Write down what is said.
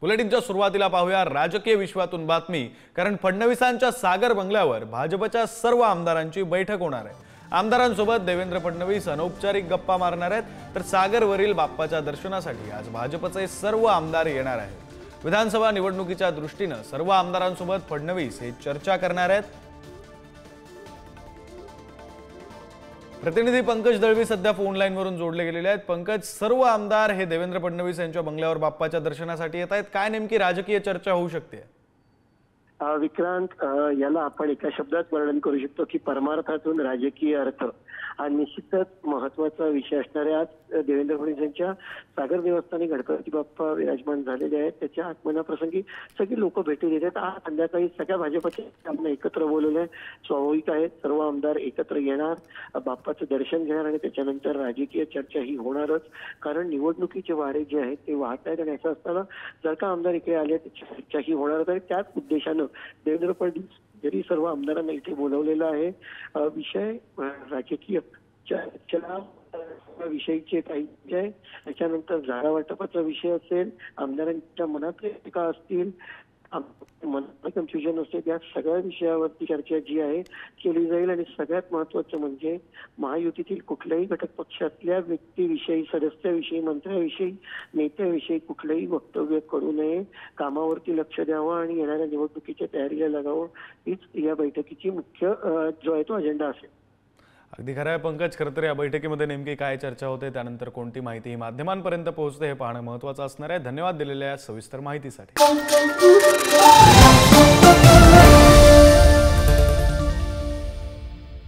बुलेटिनच्या सुरुवातीला पाहूया राजकीय विश्वातून बातमी, कारण फडणवीसांच्या सागर बंगल्यावर भाजपच्या सर्व आमदारांची बैठक होणार आहे। आमदारांसोबत देवेंद्र फडणवीस अनौपचारिक गप्पा मारणार आहेत, तर सागरवरील बाप्पाच्या दर्शनासाठी आज भाजपचे सर्व आमदार येणार आहेत। विधानसभा निवडणुकीच्या दृष्टीने सर्व आमदारांसोबत फडणवीस हे चर्चा करणार आहेत। प्रतिनिधी पंकज दळवी सध्या फोन लाईन वरून जोडले गेलेले आहेत। पंकज, सर्व आमदार हे देवेंद्र फडणवीस यांच्या बंगल्यावर बाप्पाच्या दर्शनासाठी येत आहेत, काय नेमकी राजकीय चर्चा होऊ शकते? विक्रांत, याला आपण एका शब्दात वर्णन करू शकतो की परमार्थातून राजकीय अर्थ हा निश्चितच महत्वाचा विषय असणार आहे। आज देवेंद्र फडणवीस यांच्या सागर देवस्थानी गणपती बाप्पा विराजमान झालेले आहेत, त्याच्या आगमनाप्रसंगी सगळी लोक भेटी देतात। आज संध्याकाळी सगळ्या भाजपचे आमदार एकत्र बोलवले, स्वाभाविक आहे सर्व आमदार एकत्र येणार, बाप्पाचं दर्शन घेणार आणि त्याच्यानंतर राजकीय चर्चा ही होणारच, कारण निवडणुकीचे वारे जे आहेत ते वाहत आहेत आणि असं असताना जर का आमदार इकडे आले तर चर्चा ही होणारच आहे। त्याच उद्देशानं देवेंद्र फडणवीस जरी सर्व आमदारांना इथे बोलवलेलं आहे, विषय राजकीय चर्चा विषयीचे काही विषय, त्याच्यानंतर जागा वाटपाचा विषय असेल, आमदारांच्या मनात का असतील, मनात कन्फ्युजन असते, त्या सगळ्या विषयावरती चर्चा जी आहे केली जाईल। आणि सगळ्यात महत्वाचं म्हणजे महायुतीतील कुठल्याही घटक पक्षातल्या व्यक्तीविषयी, सदस्याविषयी, मंत्र्याविषयी, नेत्याविषयी कुठलंही वक्तव्य करू नये, कामावरती लक्ष द्यावं आणि येणाऱ्या निवडणुकीच्या तयारीला लागावं, हीच या बैठकीची मुख्य जो आहे तो अजेंडा असेल। अगदी खरं आहे पंकज, खरं तर या बैठकीमध्ये नेमकी काय चर्चा होते, त्यानंतर कोणती माहिती माध्यमांपर्यंत पोहोचते हे पाहणं महत्त्वाचं असणार आहे। धन्यवाद दिलेल्या सविस्तर माहितीसाठी।